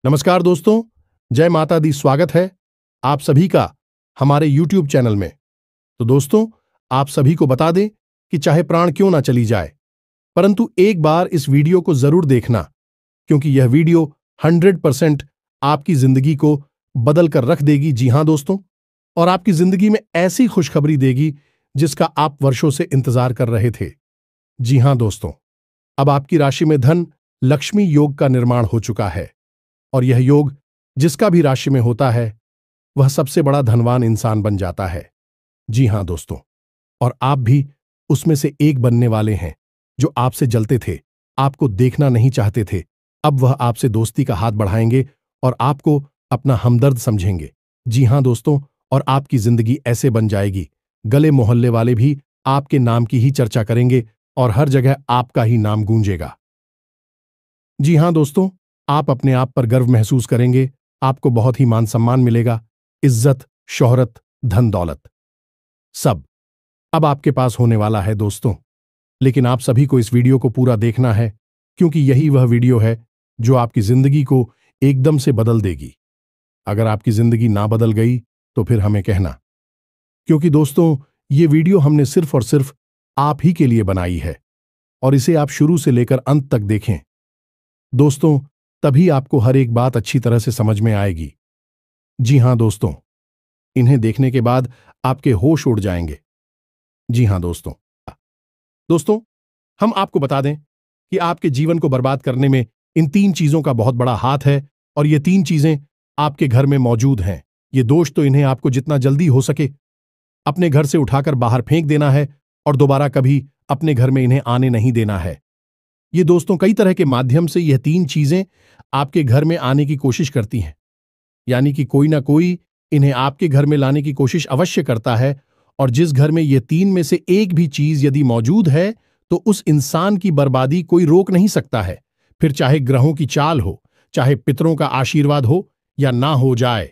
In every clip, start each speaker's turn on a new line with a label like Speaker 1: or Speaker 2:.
Speaker 1: नमस्कार दोस्तों, जय माता दी। स्वागत है आप सभी का हमारे YouTube चैनल में। तो दोस्तों, आप सभी को बता दें कि चाहे प्राण क्यों ना चली जाए, परंतु एक बार इस वीडियो को जरूर देखना, क्योंकि यह वीडियो 100% आपकी जिंदगी को बदल कर रख देगी। जी हां दोस्तों, और आपकी जिंदगी में ऐसी खुशखबरी देगी जिसका आप वर्षों से इंतजार कर रहे थे। जी हां दोस्तों, अब आपकी राशि में धन लक्ष्मी योग का निर्माण हो चुका है, और यह योग जिसका भी राशि में होता है वह सबसे बड़ा धनवान इंसान बन जाता है। जी हां दोस्तों, और आप भी उसमें से एक बनने वाले हैं। जो आपसे जलते थे, आपको देखना नहीं चाहते थे, अब वह आपसे दोस्ती का हाथ बढ़ाएंगे और आपको अपना हमदर्द समझेंगे। जी हां दोस्तों, और आपकी जिंदगी ऐसे बन जाएगी, गले मोहल्ले वाले भी आपके नाम की ही चर्चा करेंगे और हर जगह आपका ही नाम गूंजेगा। जी हां दोस्तों, आप अपने आप पर गर्व महसूस करेंगे, आपको बहुत ही मान सम्मान मिलेगा, इज्जत, शोहरत, धन दौलत सब अब आपके पास होने वाला है दोस्तों। लेकिन आप सभी को इस वीडियो को पूरा देखना है, क्योंकि यही वह वीडियो है जो आपकी जिंदगी को एकदम से बदल देगी। अगर आपकी जिंदगी ना बदल गई तो फिर हमें कहना, क्योंकि दोस्तों ये वीडियो हमने सिर्फ और सिर्फ आप ही के लिए बनाई है, और इसे आप शुरू से लेकर अंत तक देखें दोस्तों, तभी आपको हर एक बात अच्छी तरह से समझ में आएगी। जी हां दोस्तों, इन्हें देखने के बाद आपके होश उड़ जाएंगे। जी हां दोस्तों, दोस्तों हम आपको बता दें कि आपके जीवन को बर्बाद करने में इन 3 चीजों का बहुत बड़ा हाथ है, और ये 3 चीजें आपके घर में मौजूद हैं। ये दोष तो इन्हें आपको जितना जल्दी हो सके अपने घर से उठाकर बाहर फेंक देना है, और दोबारा कभी अपने घर में इन्हें आने नहीं देना है। ये दोस्तों कई तरह के माध्यम से यह 3 चीजें आपके घर में आने की कोशिश करती हैं, यानी कि कोई ना कोई इन्हें आपके घर में लाने की कोशिश अवश्य करता है। और जिस घर में ये 3 में से एक भी चीज यदि मौजूद है तो उस इंसान की बर्बादी कोई रोक नहीं सकता है। फिर चाहे ग्रहों की चाल हो, चाहे पितरों का आशीर्वाद हो या ना हो जाए,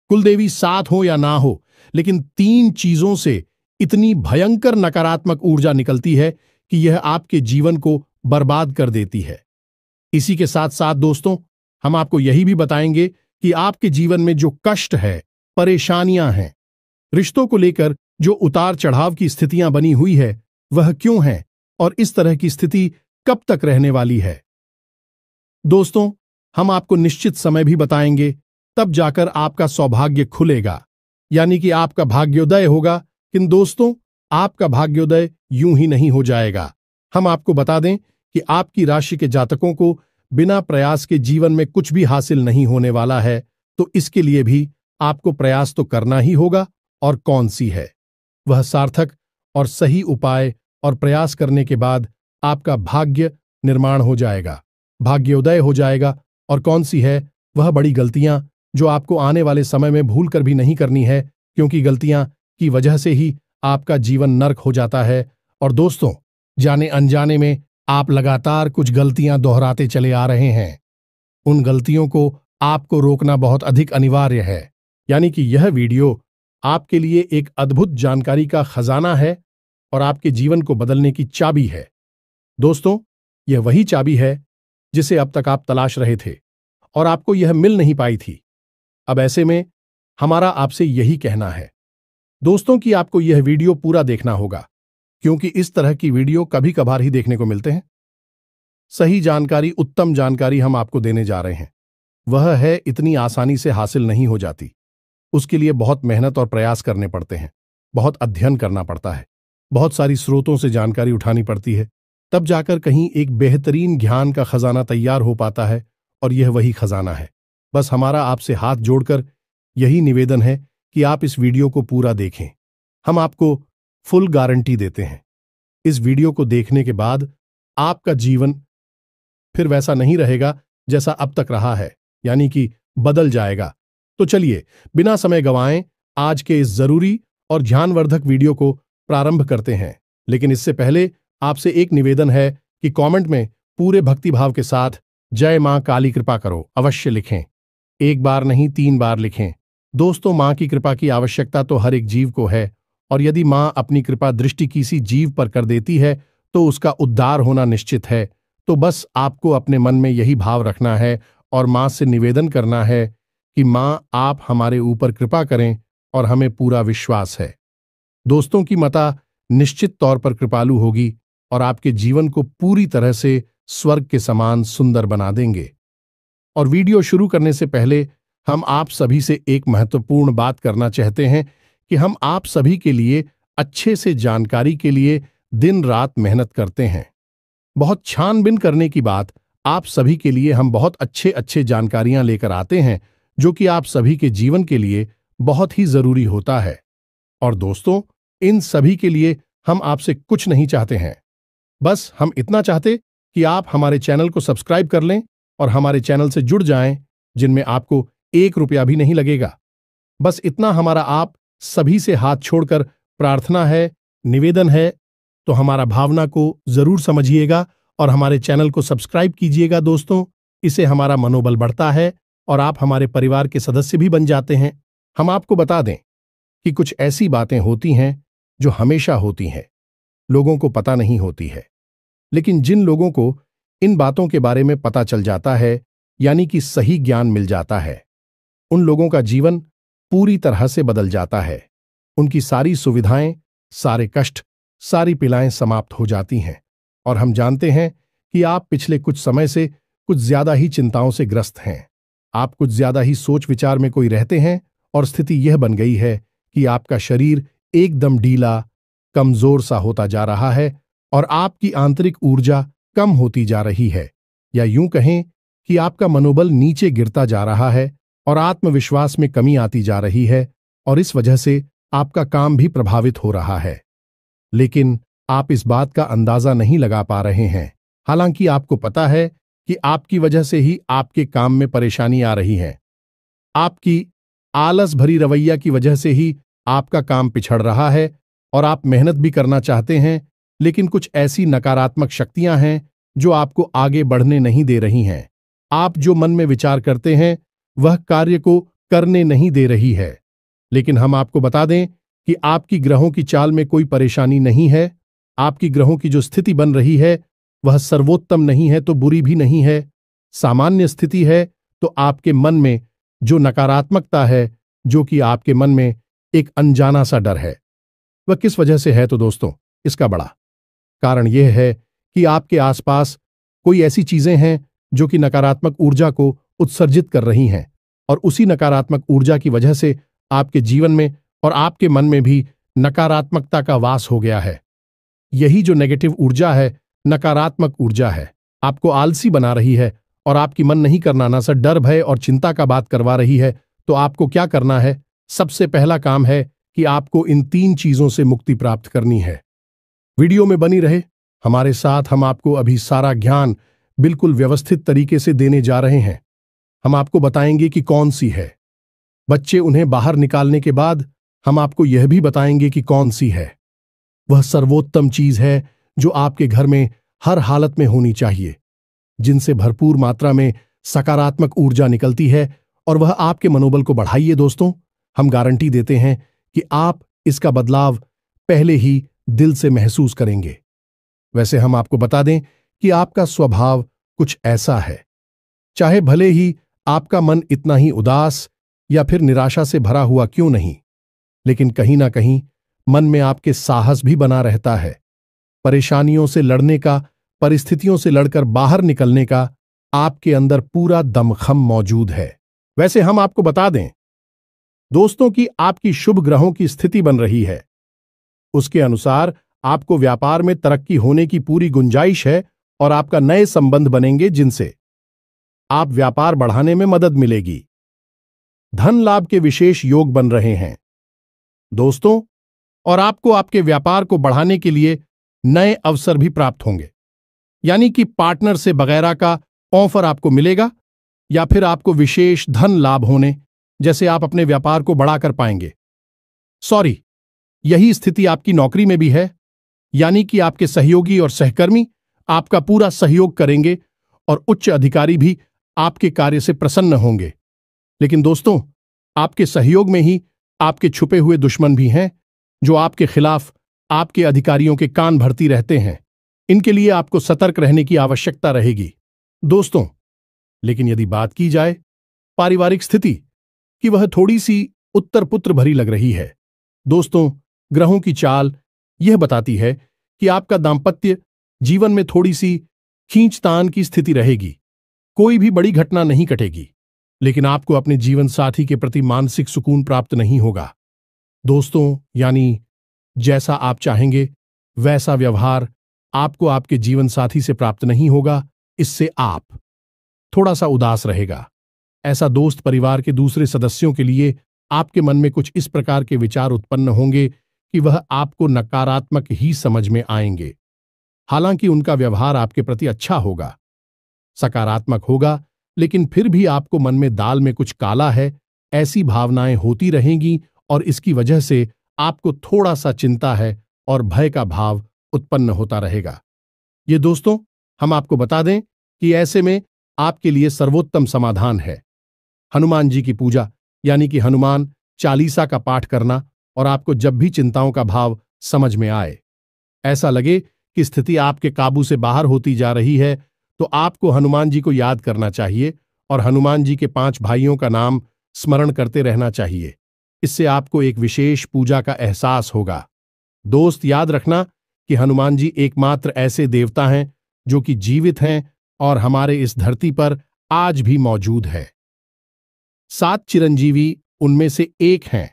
Speaker 1: कुलदेवी साथ हो या ना हो, लेकिन 3 चीजों से इतनी भयंकर नकारात्मक ऊर्जा निकलती है कि यह आपके जीवन को बर्बाद कर देती है। इसी के साथ साथ दोस्तों, हम आपको यही भी बताएंगे कि आपके जीवन में जो कष्ट है, परेशानियां हैं, रिश्तों को लेकर जो उतार चढ़ाव की स्थितियां बनी हुई है, वह क्यों है और इस तरह की स्थिति कब तक रहने वाली है। दोस्तों, हम आपको निश्चित समय भी बताएंगे, तब जाकर आपका सौभाग्य खुलेगा, यानी कि आपका भाग्योदय होगा। किंतु दोस्तों, आपका भाग्योदय यूं ही नहीं हो जाएगा। हम आपको बता दें कि आपकी राशि के जातकों को बिना प्रयास के जीवन में कुछ भी हासिल नहीं होने वाला है, तो इसके लिए भी आपको प्रयास तो करना ही होगा। और कौन सी है वह सार्थक और सही उपाय, और प्रयास करने के बाद आपका भाग्य निर्माण हो जाएगा, भाग्योदय हो जाएगा। और कौन सी है वह बड़ी गलतियां जो आपको आने वाले समय में भूल कर भी नहीं करनी है, क्योंकि गलतियां की वजह से ही आपका जीवन नर्क हो जाता है। और दोस्तों, जाने अनजाने में आप लगातार कुछ गलतियां दोहराते चले आ रहे हैं। उन गलतियों को आपको रोकना बहुत अधिक अनिवार्य है, यानी कि यह वीडियो आपके लिए एक अद्भुत जानकारी का खजाना है और आपके जीवन को बदलने की चाबी है। दोस्तों, यह वही चाबी है जिसे अब तक आप तलाश रहे थे और आपको यह मिल नहीं पाई थी। अब ऐसे में हमारा आपसे यही कहना है दोस्तों कि आपको यह वीडियो पूरा देखना होगा, क्योंकि इस तरह की वीडियो कभी कभार ही देखने को मिलते हैं। सही जानकारी, उत्तम जानकारी हम आपको देने जा रहे हैं। वह है इतनी आसानी से हासिल नहीं हो जाती। उसके लिए बहुत मेहनत और प्रयास करने पड़ते हैं, बहुत अध्ययन करना पड़ता है, बहुत सारी स्रोतों से जानकारी उठानी पड़ती है, तब जाकर कहीं एक बेहतरीन ज्ञान का खजाना तैयार हो पाता है। और यह वही खजाना है। बस हमारा आपसे हाथ जोड़कर यही निवेदन है कि आप इस वीडियो को पूरा देखें। हम आपको फुल गारंटी देते हैं, इस वीडियो को देखने के बाद आपका जीवन फिर वैसा नहीं रहेगा जैसा अब तक रहा है, यानी कि बदल जाएगा। तो चलिए बिना समय गंवाएं आज के इस जरूरी और ध्यानवर्धक वीडियो को प्रारंभ करते हैं। लेकिन इससे पहले आपसे एक निवेदन है कि कमेंट में पूरे भक्तिभाव के साथ जय मां काली कृपा करो अवश्य लिखें। 1 बार नहीं 3 बार लिखें। दोस्तों, मां की कृपा की आवश्यकता तो हर एक जीव को है, और यदि मां अपनी कृपा दृष्टि किसी जीव पर कर देती है तो उसका उद्धार होना निश्चित है। तो बस आपको अपने मन में यही भाव रखना है और मां से निवेदन करना है कि मां आप हमारे ऊपर कृपा करें और हमें पूरा विश्वास है दोस्तों की माता निश्चित तौर पर कृपालु होगी और आपके जीवन को पूरी तरह से स्वर्ग के समान सुंदर बना देंगे। और वीडियो शुरू करने से पहले हम आप सभी से एक महत्वपूर्ण बात करना चाहते हैं कि हम आप सभी के लिए अच्छे से जानकारी के लिए दिन रात मेहनत करते हैं। बहुत छानबीन करने की बात आप सभी के लिए हम बहुत अच्छे जानकारियां लेकर आते हैं जो कि आप सभी के जीवन के लिए बहुत ही जरूरी होता है। और दोस्तों, इन सभी के लिए हम आपसे कुछ नहीं चाहते हैं, बस हम इतना चाहते कि आप हमारे चैनल को सब्सक्राइब कर लें और हमारे चैनल से जुड़ जाएं, जिनमें आपको 1 रुपया भी नहीं लगेगा। बस इतना हमारा आप सभी से हाथ छोड़कर प्रार्थना है, निवेदन है, तो हमारा भावना को जरूर समझिएगा और हमारे चैनल को सब्सक्राइब कीजिएगा दोस्तों। इससे हमारा मनोबल बढ़ता है और आप हमारे परिवार के सदस्य भी बन जाते हैं। हम आपको बता दें कि कुछ ऐसी बातें होती हैं जो हमेशा होती हैं, लोगों को पता नहीं होती है, लेकिन जिन लोगों को इन बातों के बारे में पता चल जाता है, यानी कि सही ज्ञान मिल जाता है, उन लोगों का जीवन पूरी तरह से बदल जाता है। उनकी सारी सुविधाएं, सारे कष्ट, सारी पीड़ाएं समाप्त हो जाती हैं। और हम जानते हैं कि आप पिछले कुछ समय से कुछ ज्यादा ही चिंताओं से ग्रस्त हैं। आप कुछ ज्यादा ही सोच विचार में कोई रहते हैं और स्थिति यह बन गई है कि आपका शरीर एकदम ढीला, कमजोर सा होता जा रहा है और आपकी आंतरिक ऊर्जा कम होती जा रही है, या यूं कहें कि आपका मनोबल नीचे गिरता जा रहा है और आत्मविश्वास में कमी आती जा रही है और इस वजह से आपका काम भी प्रभावित हो रहा है। लेकिन आप इस बात का अंदाजा नहीं लगा पा रहे हैं, हालांकि आपको पता है कि आपकी वजह से ही आपके काम में परेशानी आ रही है। आपकी आलस भरी रवैया की वजह से ही आपका काम पिछड़ रहा है और आप मेहनत भी करना चाहते हैं, लेकिन कुछ ऐसी नकारात्मक शक्तियां हैं जो आपको आगे बढ़ने नहीं दे रही हैं। आप जो मन में विचार करते हैं वह कार्य को करने नहीं दे रही है। लेकिन हम आपको बता दें कि आपकी ग्रहों की चाल में कोई परेशानी नहीं है। आपकी ग्रहों की जो स्थिति बन रही है वह सर्वोत्तम नहीं है तो बुरी भी नहीं है, सामान्य स्थिति है। तो आपके मन में जो नकारात्मकता है, जो कि आपके मन में एक अनजाना सा डर है, वह किस वजह से है? तो दोस्तों, इसका बड़ा कारण यह है कि आपके आसपास कोई ऐसी चीजें हैं जो कि नकारात्मक ऊर्जा को उत्सर्जित कर रही हैं और उसी नकारात्मक ऊर्जा की वजह से आपके जीवन में और आपके मन में भी नकारात्मकता का वास हो गया है। यही जो नेगेटिव ऊर्जा है, नकारात्मक ऊर्जा है, आपको आलसी बना रही है और आपकी मन नहीं करना ना सा डर, भय और चिंता का बात करवा रही है। तो आपको क्या करना है? सबसे पहला काम है कि आपको इन 3 चीजों से मुक्ति प्राप्त करनी है। वीडियो में बनी रहे हमारे साथ। हम आपको अभी सारा ज्ञान बिल्कुल व्यवस्थित तरीके से देने जा रहे हैं। हम आपको बताएंगे कि कौन सी है। बच्चे उन्हें बाहर निकालने के बाद हम आपको यह भी बताएंगे कि कौन सी है वह सर्वोत्तम चीज है जो आपके घर में हर हालत में होनी चाहिए, जिनसे भरपूर मात्रा में सकारात्मक ऊर्जा निकलती है और वह आपके मनोबल को बढ़ाइए। दोस्तों, हम गारंटी देते हैं कि आप इसका बदलाव पहले ही दिल से महसूस करेंगे। वैसे हम आपको बता दें कि आपका स्वभाव कुछ ऐसा है, चाहे भले ही आपका मन इतना ही उदास या फिर निराशा से भरा हुआ क्यों नहीं, लेकिन कहीं ना कहीं मन में आपके साहस भी बना रहता है। परेशानियों से लड़ने का, परिस्थितियों से लड़कर बाहर निकलने का आपके अंदर पूरा दमखम मौजूद है। वैसे हम आपको बता दें दोस्तों कि आपकी शुभ ग्रहों की स्थिति बन रही है, उसके अनुसार आपको व्यापार में तरक्की होने की पूरी गुंजाइश है और आपका नए संबंध बनेंगे जिनसे आप व्यापार बढ़ाने में मदद मिलेगी। धन लाभ के विशेष योग बन रहे हैं दोस्तों, और आपको आपके व्यापार को बढ़ाने के लिए नए अवसर भी प्राप्त होंगे, यानी कि पार्टनर से वगैरह का ऑफर आपको मिलेगा या फिर आपको विशेष धन लाभ होने जैसे आप अपने व्यापार को बढ़ा कर पाएंगे। यही स्थिति आपकी नौकरी में भी है, यानी कि आपके सहयोगी और सहकर्मी आपका पूरा सहयोग करेंगे और उच्च अधिकारी भी आपके कार्य से प्रसन्न होंगे। लेकिन दोस्तों, आपके सहयोग में ही आपके छुपे हुए दुश्मन भी हैं जो आपके खिलाफ आपके अधिकारियों के कान भरती रहते हैं। इनके लिए आपको सतर्क रहने की आवश्यकता रहेगी। दोस्तों, लेकिन यदि बात की जाए पारिवारिक स्थिति कि वह थोड़ी सी उत्तर पुत्र भरी लग रही है। दोस्तों, ग्रहों की चाल यह बताती है कि आपका दांपत्य जीवन में थोड़ी सी खींचतान की स्थिति रहेगी। कोई भी बड़ी घटना नहीं घटेगी, लेकिन आपको अपने जीवन साथी के प्रति मानसिक सुकून प्राप्त नहीं होगा। दोस्तों, यानी जैसा आप चाहेंगे वैसा व्यवहार आपको आपके जीवन साथी से प्राप्त नहीं होगा। इससे आप थोड़ा सा उदास रहेगा। ऐसा दोस्त परिवार के दूसरे सदस्यों के लिए आपके मन में कुछ इस प्रकार के विचार उत्पन्न होंगे कि वह आपको नकारात्मक ही समझ में आएंगे। हालांकि उनका व्यवहार आपके प्रति अच्छा होगा, सकारात्मक होगा, लेकिन फिर भी आपको मन में दाल में कुछ काला है, ऐसी भावनाएं होती रहेंगी और इसकी वजह से आपको थोड़ा सा चिंता है और भय का भाव उत्पन्न होता रहेगा। ये दोस्तों, हम आपको बता दें कि ऐसे में आपके लिए सर्वोत्तम समाधान है हनुमान जी की पूजा, यानी कि हनुमान चालीसा का पाठ करना। और आपको जब भी चिंताओं का भाव समझ में आए, ऐसा लगे कि स्थिति आपके काबू से बाहर होती जा रही है, तो आपको हनुमान जी को याद करना चाहिए और हनुमान जी के 5 भाइयों का नाम स्मरण करते रहना चाहिए। इससे आपको एक विशेष पूजा का एहसास होगा। दोस्त, याद रखना कि हनुमान जी एकमात्र ऐसे देवता हैं जो कि जीवित हैं और हमारे इस धरती पर आज भी मौजूद है। 7 चिरंजीवी उनमें से एक हैं,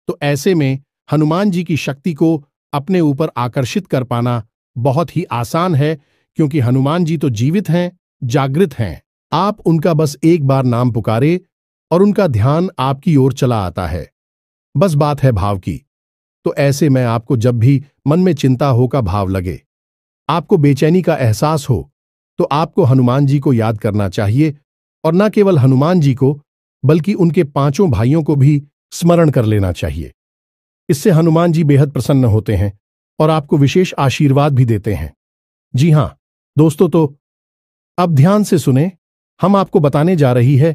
Speaker 1: तो ऐसे में हनुमान जी की शक्ति को अपने ऊपर आकर्षित कर पाना बहुत ही आसान है, क्योंकि हनुमान जी तो जीवित हैं, जागृत हैं। आप उनका बस एक बार नाम पुकारे और उनका ध्यान आपकी ओर चला आता है। बस बात है भाव की। तो ऐसे में आपको जब भी मन में चिंता हो का भाव लगे, आपको बेचैनी का एहसास हो, तो आपको हनुमान जी को याद करना चाहिए और न केवल हनुमान जी को बल्कि उनके 5 भाइयों को भी स्मरण कर लेना चाहिए। इससे हनुमान जी बेहद प्रसन्न होते हैं और आपको विशेष आशीर्वाद भी देते हैं। जी हां दोस्तों, तो अब ध्यान से सुने। हम आपको बताने जा रही है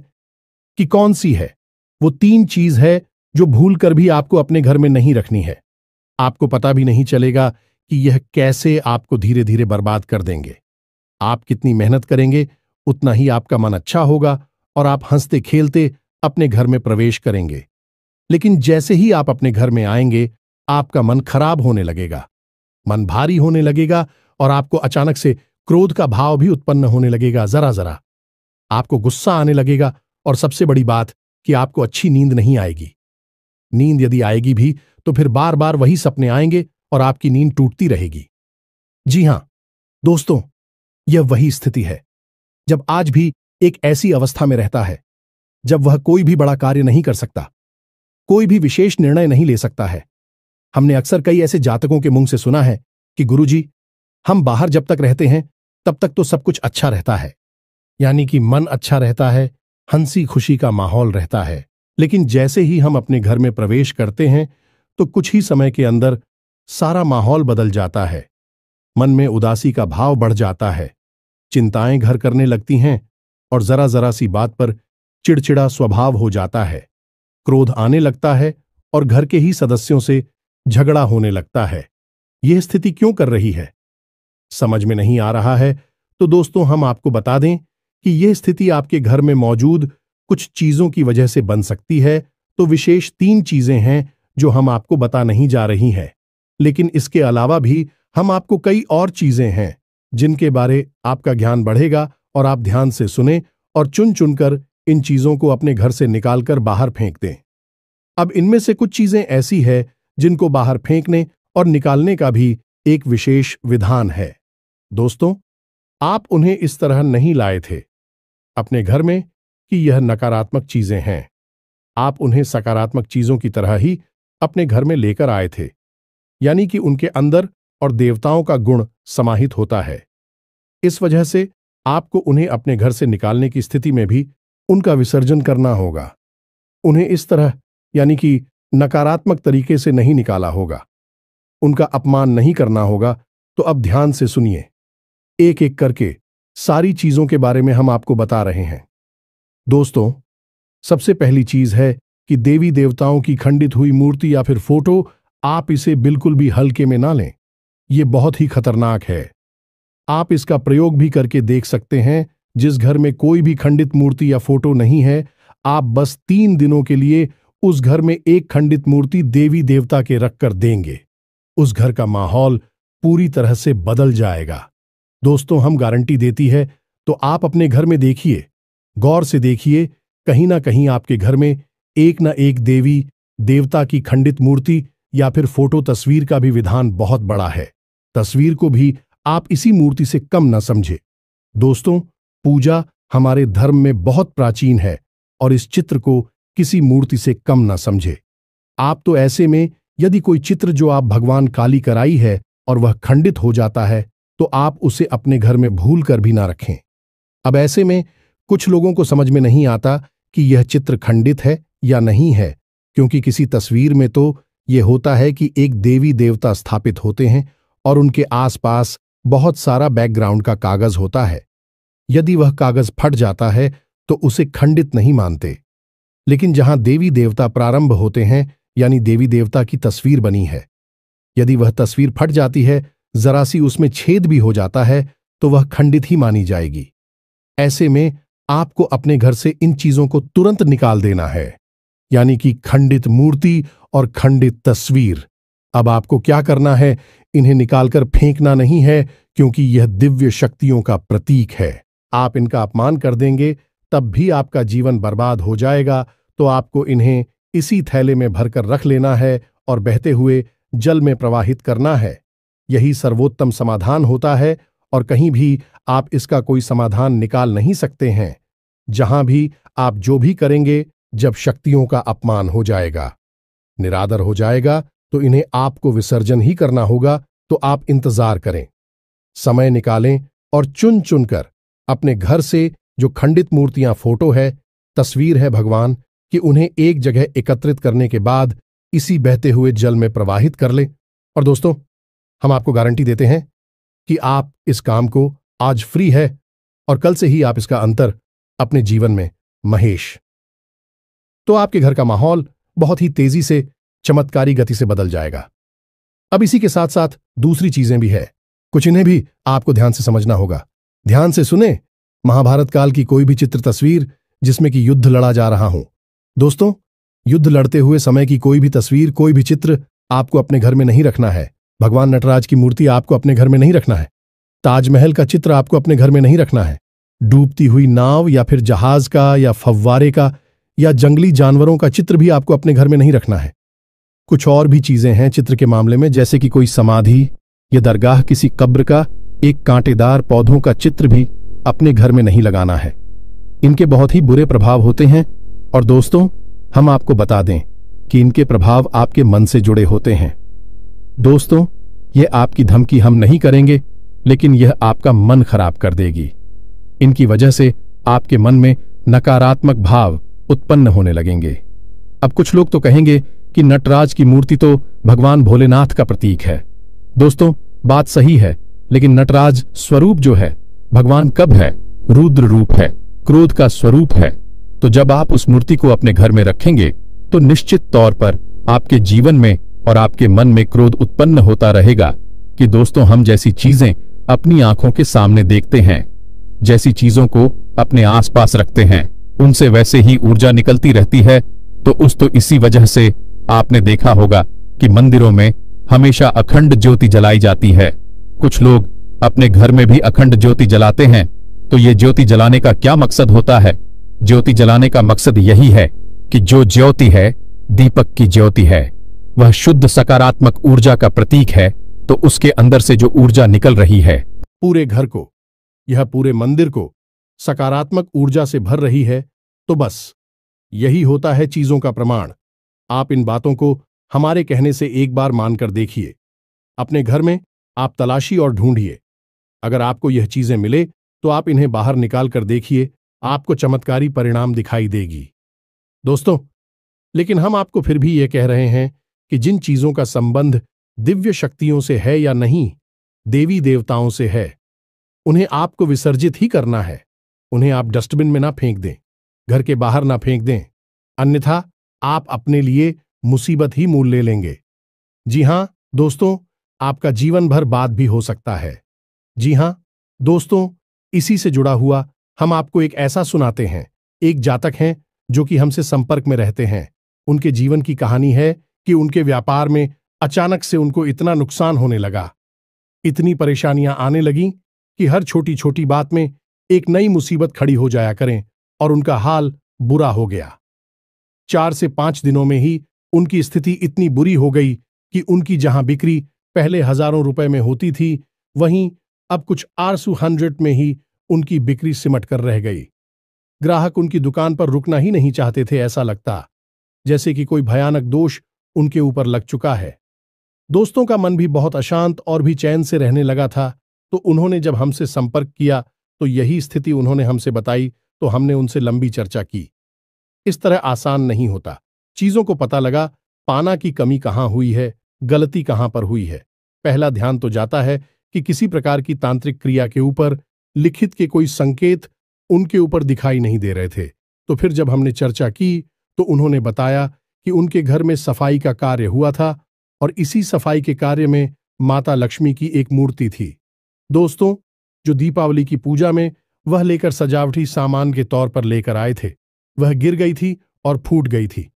Speaker 1: कि कौन सी है वो 3 चीज है जो भूल कर भी आपको अपने घर में नहीं रखनी है। आपको पता भी नहीं चलेगा कि यह कैसे आपको धीरे धीरे बर्बाद कर देंगे। आप कितनी मेहनत करेंगे उतना ही आपका मन अच्छा होगा और आप हंसते खेलते अपने घर में प्रवेश करेंगे। लेकिन जैसे ही आप अपने घर में आएंगे, आपका मन खराब होने लगेगा, मन भारी होने लगेगा और आपको अचानक से क्रोध का भाव भी उत्पन्न होने लगेगा। जरा जरा आपको गुस्सा आने लगेगा और सबसे बड़ी बात कि आपको अच्छी नींद नहीं आएगी। नींद यदि आएगी भी तो फिर बार बार वही सपने आएंगे और आपकी नींद टूटती रहेगी। जी हां दोस्तों, यह वही स्थिति है जब आज भी एक ऐसी अवस्था में रहता है जब वह कोई भी बड़ा कार्य नहीं कर सकता, कोई भी विशेष निर्णय नहीं ले सकता है। हमने अक्सर कई ऐसे जातकों के मुंह से सुना है कि गुरुजी, हम बाहर जब तक रहते हैं तब तक तो सब कुछ अच्छा रहता है, यानी कि मन अच्छा रहता है, हंसी खुशी का माहौल रहता है। लेकिन जैसे ही हम अपने घर में प्रवेश करते हैं तो कुछ ही समय के अंदर सारा माहौल बदल जाता है। मन में उदासी का भाव बढ़ जाता है, चिंताएं घर करने लगती हैं और जरा जरा सी बात पर चिड़चिड़ा स्वभाव हो जाता है। क्रोध आने लगता है और घर के ही सदस्यों से झगड़ा होने लगता है। यह स्थिति क्यों कर रही है, समझ में नहीं आ रहा है? तो दोस्तों, हम आपको बता दें कि यह स्थिति आपके घर में मौजूद कुछ चीजों की वजह से बन सकती है। तो विशेष 3 चीजें हैं जो हम आपको बता नहीं जा रही हैं, लेकिन इसके अलावा भी हम आपको कई और चीजें हैं जिनके बारे आपका ज्ञान बढ़ेगा और आप ध्यान से सुने और चुन चुनकर इन चीजों को अपने घर से निकालकर बाहर फेंक दें। अब इनमें से कुछ चीजें ऐसी है जिनको बाहर फेंकने और निकालने का भी एक विशेष विधान है। दोस्तों, आप उन्हें इस तरह नहीं लाए थे अपने घर में कि यह नकारात्मक चीजें हैं। आप उन्हें सकारात्मक चीजों की तरह ही अपने घर में लेकर आए थे, यानी कि उनके अंदर और देवताओं का गुण समाहित होता है। इस वजह से आपको उन्हें अपने घर से निकालने की स्थिति में भी उनका विसर्जन करना होगा। उन्हें इस तरह यानी कि नकारात्मक तरीके से नहीं निकाला होगा, उनका अपमान नहीं करना होगा। तो अब ध्यान से सुनिए, एक एक करके सारी चीजों के बारे में हम आपको बता रहे हैं। दोस्तों, सबसे पहली चीज है कि देवी देवताओं की खंडित हुई मूर्ति या फिर फोटो, आप इसे बिल्कुल भी हल्के में ना लें। ये बहुत ही खतरनाक है। आप इसका प्रयोग भी करके देख सकते हैं, जिस घर में कोई भी खंडित मूर्ति या फोटो नहीं है, आप बस 3 दिनों के लिए उस घर में एक खंडित मूर्ति देवी देवता के रखकर देंगे, उस घर का माहौल पूरी तरह से बदल जाएगा। दोस्तों, हम गारंटी देती है, तो आप अपने घर में देखिए, गौर से देखिए, कहीं ना कहीं आपके घर में एक ना एक देवी देवता की खंडित मूर्ति या फिर फोटो तस्वीर का भी विधान बहुत बड़ा है। तस्वीर को भी आप इसी मूर्ति से कम न समझे। दोस्तों, पूजा हमारे धर्म में बहुत प्राचीन है और इस चित्र को किसी मूर्ति से कम न समझे। आप तो ऐसे में यदि कोई चित्र जो आप भगवान काली कराई है और वह खंडित हो जाता है, तो आप उसे अपने घर में भूल कर भी ना रखें। अब ऐसे में कुछ लोगों को समझ में नहीं आता कि यह चित्र खंडित है या नहीं है, क्योंकि किसी तस्वीर में तो यह होता है कि एक देवी देवता स्थापित होते हैं और उनके आसपास बहुत सारा बैकग्राउंड का कागज होता है। यदि वह कागज फट जाता है तो उसे खंडित नहीं मानते। लेकिन जहां देवी देवता प्रारंभ होते हैं, यानी देवी देवता की तस्वीर बनी है, यदि वह तस्वीर फट जाती है, जरा सी उसमें छेद भी हो जाता है, तो वह खंडित ही मानी जाएगी। ऐसे में आपको अपने घर से इन चीजों को तुरंत निकाल देना है, यानी कि खंडित मूर्ति और खंडित तस्वीर। अब आपको क्या करना है? इन्हें निकालकर फेंकना नहीं है, क्योंकि यह दिव्य शक्तियों का प्रतीक है। आप इनका अपमान कर देंगे तब भी आपका जीवन बर्बाद हो जाएगा। तो आपको इन्हें इसी थैले में भरकर रख लेना है और बहते हुए जल में प्रवाहित करना है। यही सर्वोत्तम समाधान होता है और कहीं भी आप इसका कोई समाधान निकाल नहीं सकते हैं। जहां भी आप जो भी करेंगे, जब शक्तियों का अपमान हो जाएगा, निरादर हो जाएगा, तो इन्हें आपको विसर्जन ही करना होगा। तो आप इंतजार करें, समय निकालें और चुन चुनकर अपने घर से जो खंडित मूर्तियां, फोटो है, तस्वीर है भगवान कि उन्हें एक जगह एकत्रित करने के बाद इसी बहते हुए जल में प्रवाहित कर लें। और दोस्तों, हम आपको गारंटी देते हैं कि आप इस काम को आज फ्री है और कल से ही आप इसका अंतर अपने जीवन में महेश, तो आपके घर का माहौल बहुत ही तेजी से, चमत्कारी गति से बदल जाएगा। अब इसी के साथ साथ दूसरी चीजें भी है, कुछ इन्हें भी आपको ध्यान से समझना होगा। ध्यान से सुने, महाभारत काल की कोई भी चित्र तस्वीर जिसमें कि युद्ध लड़ा जा रहा हो, दोस्तों, युद्ध लड़ते हुए समय की कोई भी तस्वीर, कोई भी चित्र आपको अपने घर में नहीं रखना है। भगवान नटराज की मूर्ति आपको अपने घर में नहीं रखना है। ताजमहल का चित्र आपको अपने घर में नहीं रखना है। डूबती हुई नाव या फिर जहाज का या फव्वारे का या जंगली जानवरों का चित्र भी आपको अपने घर में नहीं रखना है। कुछ और भी चीजें हैं चित्र के मामले में, जैसे कि कोई समाधि या दरगाह, किसी कब्र का एक कांटेदार पौधों का चित्र भी अपने घर में नहीं लगाना है। इनके बहुत ही बुरे प्रभाव होते हैं और दोस्तों, हम आपको बता दें कि इनके प्रभाव आपके मन से जुड़े होते हैं। दोस्तों, यह आपकी धमकी हम नहीं करेंगे, लेकिन यह आपका मन खराब कर देगी। इनकी वजह से आपके मन में नकारात्मक भाव उत्पन्न होने लगेंगे। अब कुछ लोग तो कहेंगे कि नटराज की मूर्ति तो भगवान भोलेनाथ का प्रतीक है। दोस्तों, बात सही है, लेकिन नटराज स्वरूप जो है, भगवान कब है? रुद्र रूप है, क्रोध का स्वरूप है। तो जब आप उस मूर्ति को अपने घर में रखेंगे, तो निश्चित तौर पर आपके जीवन में और आपके मन में क्रोध उत्पन्न होता रहेगा कि दोस्तों, हम जैसी चीजें अपनी आंखों के सामने देखते हैं, जैसी चीजों को अपने आसपास रखते हैं, उनसे वैसे ही ऊर्जा निकलती रहती है। तो इसी वजह से आपने देखा होगा कि मंदिरों में हमेशा अखंड ज्योति जलाई जाती है। कुछ लोग अपने घर में भी अखंड ज्योति जलाते हैं। तो ये ज्योति जलाने का क्या मकसद होता है? ज्योति जलाने का मकसद यही है कि जो ज्योति है, दीपक की ज्योति है, वह शुद्ध सकारात्मक ऊर्जा का प्रतीक है। तो उसके अंदर से जो ऊर्जा निकल रही है, पूरे घर को, यह पूरे मंदिर को सकारात्मक ऊर्जा से भर रही है, तो बस यही होता है चीजों का प्रमाण। आप इन बातों को हमारे कहने से एक बार मानकर देखिए। अपने घर में आप तलाशी और ढूंढिए। अगर आपको यह चीजें मिले तो आप इन्हें बाहर निकाल कर देखिए, आपको चमत्कारी परिणाम दिखाई देगी। दोस्तों, लेकिन हम आपको फिर भी यह कह रहे हैं कि जिन चीजों का संबंध दिव्य शक्तियों से है या नहीं, देवी देवताओं से है, उन्हें आपको विसर्जित ही करना है। उन्हें आप डस्टबिन में ना फेंक दें, घर के बाहर ना फेंक दें, अन्यथा आप अपने लिए मुसीबत ही मोल ले लेंगे। जी हां दोस्तों, आपका जीवन भर बाद भी हो सकता है। जी हां दोस्तों, इसी से जुड़ा हुआ हम आपको एक ऐसा सुनाते हैं। एक जातक हैं जो कि हमसे संपर्क में रहते हैं। उनके जीवन की कहानी है कि उनके व्यापार में अचानक से उनको इतना नुकसान होने लगा, इतनी परेशानियां आने लगीं कि हर छोटी छोटी बात में एक नई मुसीबत खड़ी हो जाया करें और उनका हाल बुरा हो गया। 4 से 5 दिनों में ही उनकी स्थिति इतनी बुरी हो गई कि उनकी जहां बिक्री पहले हजारों रुपए में होती थी, वहीं अब कुछ आरसू 100 में ही उनकी बिक्री सिमट कर रह गई। ग्राहक उनकी दुकान पर रुकना ही नहीं चाहते थे। ऐसा लगता जैसे कि कोई भयानक दोष उनके ऊपर लग चुका है। दोस्तों का मन भी बहुत अशांत और भी चैन से रहने लगा था। तो उन्होंने जब हमसे संपर्क किया तो यही स्थिति उन्होंने हमसे बताई। तो हमने उनसे लंबी चर्चा की। इस तरह आसान नहीं होता। चीजों को पता लगा पाना की कमी कहां हुई है, गलती कहां पर हुई है। पहला ध्यान तो जाता है कि किसी प्रकार की तांत्रिक क्रिया के ऊपर लिखित के कोई संकेत उनके ऊपर दिखाई नहीं दे रहे थे। तो फिर जब हमने चर्चा की तो उन्होंने बताया कि उनके घर में सफाई का कार्य हुआ था और इसी सफाई के कार्य में माता लक्ष्मी की एक मूर्ति थी। दोस्तों, जो दीपावली की पूजा में वह लेकर सजावटी सामान के तौर पर लेकर आए थे, वह गिर गई थी और फूट गई थी।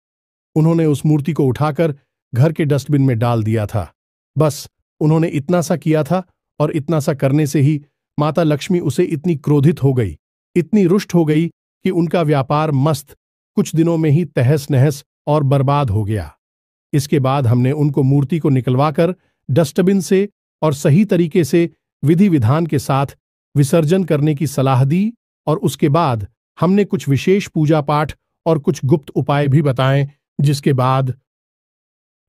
Speaker 1: उन्होंने उस मूर्ति को उठाकर घर के डस्टबिन में डाल दिया था। बस उन्होंने इतना सा किया था और इतना सा करने से ही माता लक्ष्मी उसे इतनी क्रोधित हो गई, इतनी रुष्ट हो गई कि उनका व्यापार मस्त कुछ दिनों में ही तहस नहस और बर्बाद हो गया। इसके बाद हमने उनको मूर्ति को निकलवाकर डस्टबिन से और सही तरीके से विधि विधान के साथ विसर्जन करने की सलाह दी और उसके बाद हमने कुछ विशेष पूजा पाठ और कुछ गुप्त उपाय भी बताएं, जिसके बाद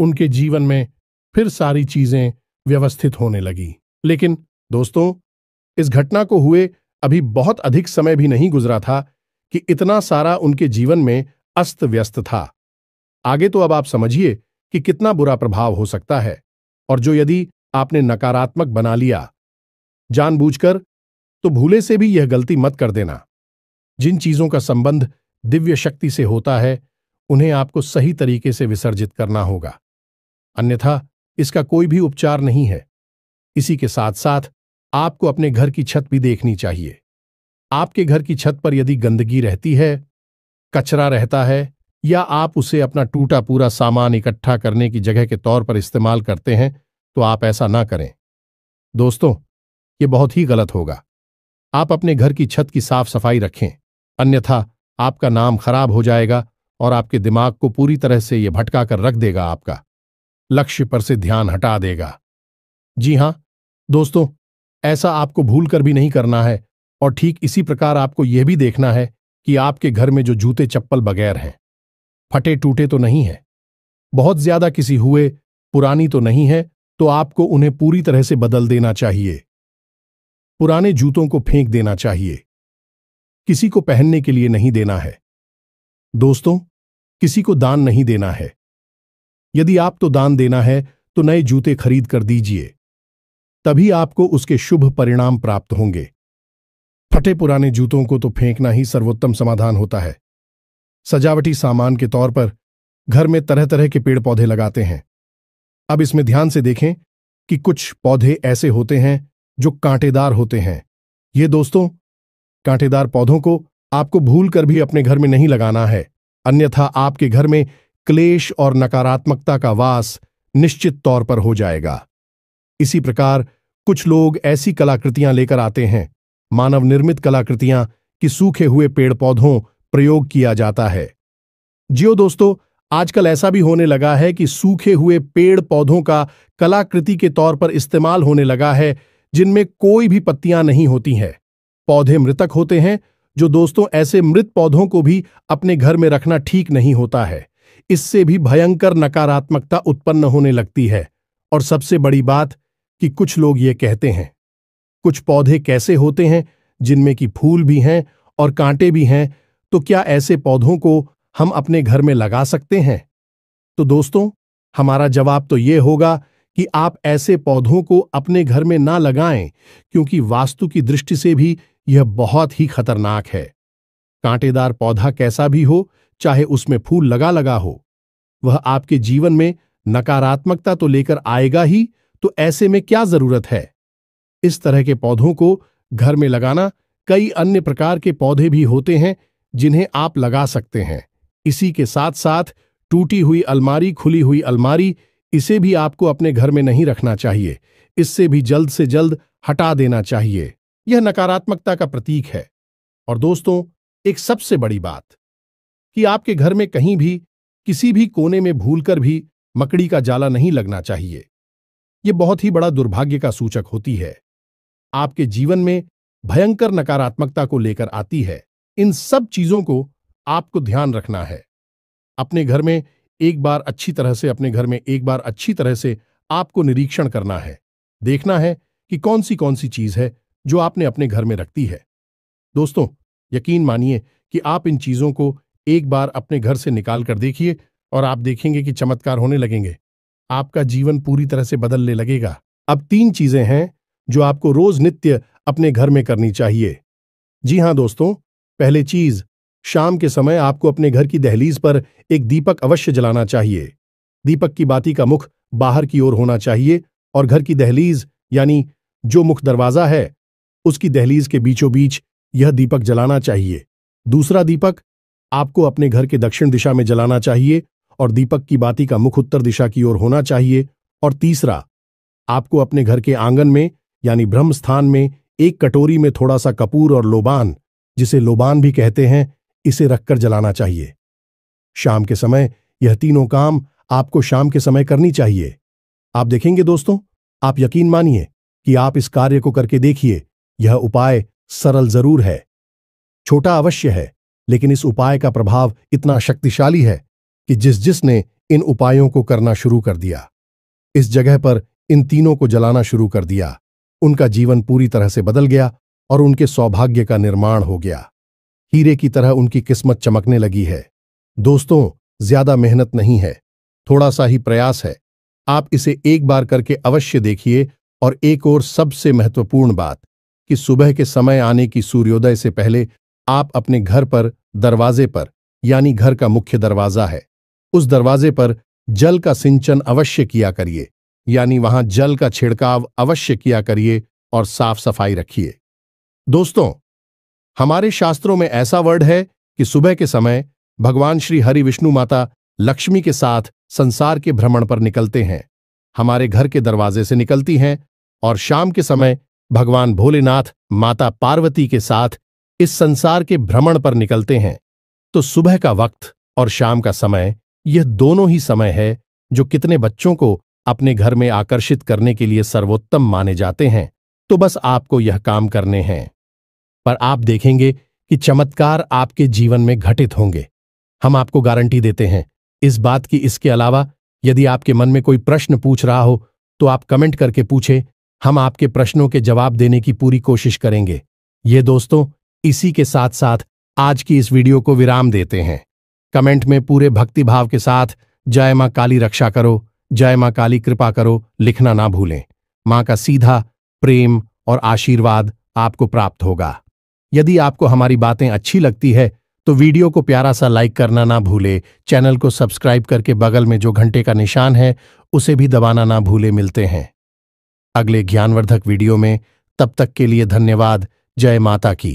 Speaker 1: उनके जीवन में फिर सारी चीजें व्यवस्थित होने लगी। लेकिन दोस्तों, इस घटना को हुए अभी बहुत अधिक समय भी नहीं गुजरा था कि इतना सारा उनके जीवन में अस्त व्यस्त था। आगे तो अब आप समझिए कि कितना बुरा प्रभाव हो सकता है, और जो यदि आपने नकारात्मक बना लिया जानबूझकर, तो भूले से भी यह गलती मत कर देना। जिन चीजों का संबंध दिव्य शक्ति से होता है, उन्हें आपको सही तरीके से विसर्जित करना होगा, अन्यथा इसका कोई भी उपचार नहीं है। इसी के साथ साथ आपको अपने घर की छत भी देखनी चाहिए। आपके घर की छत पर यदि गंदगी रहती है, कचरा रहता है, या आप उसे अपना टूटा पूरा सामान इकट्ठा करने की जगह के तौर पर इस्तेमाल करते हैं, तो आप ऐसा ना करें। दोस्तों, ये बहुत ही गलत होगा। आप अपने घर की छत की साफ सफाई रखें, अन्यथा आपका नाम खराब हो जाएगा और आपके दिमाग को पूरी तरह से यह भटका कर रख देगा, आपका लक्ष्य पर से ध्यान हटा देगा। जी हां दोस्तों, ऐसा आपको भूल कर भी नहीं करना है। और ठीक इसी प्रकार आपको यह भी देखना है कि आपके घर में जो जूते चप्पल बगैर हैं, फटे टूटे तो नहीं है, बहुत ज्यादा किसी हुए पुरानी तो नहीं है, तो आपको उन्हें पूरी तरह से बदल देना चाहिए। पुराने जूतों को फेंक देना चाहिए, किसी को पहनने के लिए नहीं देना है। दोस्तों, किसी को दान नहीं देना है। यदि आप तो दान देना है तो नए जूते खरीद कर दीजिए, तभी आपको उसके शुभ परिणाम प्राप्त होंगे। फटे पुराने जूतों को तो फेंकना ही सर्वोत्तम समाधान होता है। सजावटी सामान के तौर पर घर में तरह तरह के पेड़ पौधे लगाते हैं। अब इसमें ध्यान से देखें कि कुछ पौधे ऐसे होते हैं जो कांटेदार होते हैं। ये दोस्तों, कांटेदार पौधों को आपको भूल कर भी अपने घर में नहीं लगाना है, अन्यथा आपके घर में क्लेश और नकारात्मकता का वास निश्चित तौर पर हो जाएगा। इसी प्रकार कुछ लोग ऐसी कलाकृतियां लेकर आते हैं, मानव निर्मित कलाकृतियां, कि सूखे हुए पेड़ पौधों प्रयोग किया जाता है। जियो दोस्तों, आजकल ऐसा भी होने लगा है कि सूखे हुए पेड़ पौधों का कलाकृति के तौर पर इस्तेमाल होने लगा है, जिनमें कोई भी पत्तियां नहीं होती हैं। पौधे मृतक होते हैं, जो दोस्तों ऐसे मृत पौधों को भी अपने घर में रखना ठीक नहीं होता है। इससे भी भयंकर नकारात्मकता उत्पन्न होने लगती है। और सबसे बड़ी बात कि कुछ लोग ये कहते हैं, कुछ पौधे कैसे होते हैं जिनमें कि फूल भी हैं और कांटे भी हैं, तो क्या ऐसे पौधों को हम अपने घर में लगा सकते हैं? तो दोस्तों, हमारा जवाब तो ये होगा कि आप ऐसे पौधों को अपने घर में ना लगाएं, क्योंकि वास्तु की दृष्टि से भी यह बहुत ही खतरनाक है। कांटेदार पौधा कैसा भी हो, चाहे उसमें फूल लगा लगा हो, वह आपके जीवन में नकारात्मकता तो लेकर आएगा ही, तो ऐसे में क्या जरूरत है? इस तरह के पौधों को घर में लगाना कई अन्य प्रकार के पौधे भी होते हैं जिन्हें आप लगा सकते हैं। इसी के साथ साथ टूटी हुई अलमारी, खुली हुई अलमारी, इसे भी आपको अपने घर में नहीं रखना चाहिए। इससे भी जल्द से जल्द हटा देना चाहिए। यह नकारात्मकता का प्रतीक है। और दोस्तों, एक सबसे बड़ी बात कि आपके घर में कहीं भी किसी भी कोने में भूलकर भी मकड़ी का जाला नहीं लगना चाहिए। यह बहुत ही बड़ा दुर्भाग्य का सूचक होती है। आपके जीवन में भयंकर नकारात्मकता को लेकर आती है। इन सब चीजों को आपको ध्यान रखना है। अपने घर में एक बार अच्छी तरह से आपको निरीक्षण करना है। देखना है कि कौन सी चीज है जो आपने अपने घर में रखती है। दोस्तों, यकीन मानिए कि आप इन चीजों को एक बार अपने घर से निकाल कर देखिए और आप देखेंगे कि चमत्कार होने लगेंगे। आपका जीवन पूरी तरह से बदलने लगेगा। अब 3 चीजें हैं जो आपको रोज नित्य अपने घर में करनी चाहिए। जी हां दोस्तों, पहले चीज, शाम के समय आपको अपने घर की दहलीज पर एक दीपक अवश्य जलाना चाहिए। दीपक की बाती का मुख बाहर की ओर होना चाहिए और घर की दहलीज यानी जो मुख्य दरवाजा है उसकी दहलीज के बीचों बीच यह दीपक जलाना चाहिए। दूसरा दीपक आपको अपने घर के दक्षिण दिशा में जलाना चाहिए और दीपक की बाती का मुख उत्तर दिशा की ओर होना चाहिए। और तीसरा, आपको अपने घर के आंगन में यानी ब्रह्म स्थान में एक कटोरी में थोड़ा सा कपूर और लोबान, जिसे लोबान भी कहते हैं, इसे रखकर जलाना चाहिए। शाम के समय यह तीनों काम आपको शाम के समय करनी चाहिए। आप देखेंगे दोस्तों, आप यकीन मानिए कि आप इस कार्य को करके देखिए। यह उपाय सरल जरूर है, छोटा अवश्य है, लेकिन इस उपाय का प्रभाव इतना शक्तिशाली है कि जिसने इन उपायों को करना शुरू कर दिया, इस जगह पर इन तीनों को जलाना शुरू कर दिया, उनका जीवन पूरी तरह से बदल गया और उनके सौभाग्य का निर्माण हो गया। हीरे की तरह उनकी किस्मत चमकने लगी है। दोस्तों, ज्यादा मेहनत नहीं है, थोड़ा सा ही प्रयास है। आप इसे एक बार करके अवश्य देखिए। और एक और सबसे महत्वपूर्ण बात कि सुबह के समय आने की सूर्योदय से पहले आप अपने घर पर दरवाजे पर, यानी घर का मुख्य दरवाजा है, उस दरवाजे पर जल का सिंचन अवश्य किया करिए, यानी वहां जल का छिड़काव अवश्य किया करिए और साफ सफाई रखिए। दोस्तों, हमारे शास्त्रों में ऐसा वर्ड है कि सुबह के समय भगवान श्री हरि विष्णु माता लक्ष्मी के साथ संसार के भ्रमण पर निकलते हैं। हमारे घर के दरवाजे से निकलती हैं और शाम के समय भगवान भोलेनाथ माता पार्वती के साथ इस संसार के भ्रमण पर निकलते हैं। तो सुबह का वक्त और शाम का समय, यह दोनों ही समय है जो कितने बच्चों को अपने घर में आकर्षित करने के लिए सर्वोत्तम माने जाते हैं। तो बस आपको यह काम करने हैं, पर आप देखेंगे कि चमत्कार आपके जीवन में घटित होंगे। हम आपको गारंटी देते हैं इस बात की। इसके अलावा यदि आपके मन में कोई प्रश्न पूछ रहा हो तो आप कमेंट करके पूछें, हम आपके प्रश्नों के जवाब देने की पूरी कोशिश करेंगे। ये दोस्तों, इसी के साथ साथ आज की इस वीडियो को विराम देते हैं। कमेंट में पूरे भक्तिभाव के साथ जय मां काली रक्षा करो, जय मां काली कृपा करो लिखना ना भूलें। मां का सीधा प्रेम और आशीर्वाद आपको प्राप्त होगा। यदि आपको हमारी बातें अच्छी लगती है तो वीडियो को प्यारा सा लाइक करना ना भूले। चैनल को सब्सक्राइब करके बगल में जो घंटे का निशान है उसे भी दबाना ना भूले। मिलते हैं अगले ज्ञानवर्धक वीडियो में, तब तक के लिए धन्यवाद। जय माता की।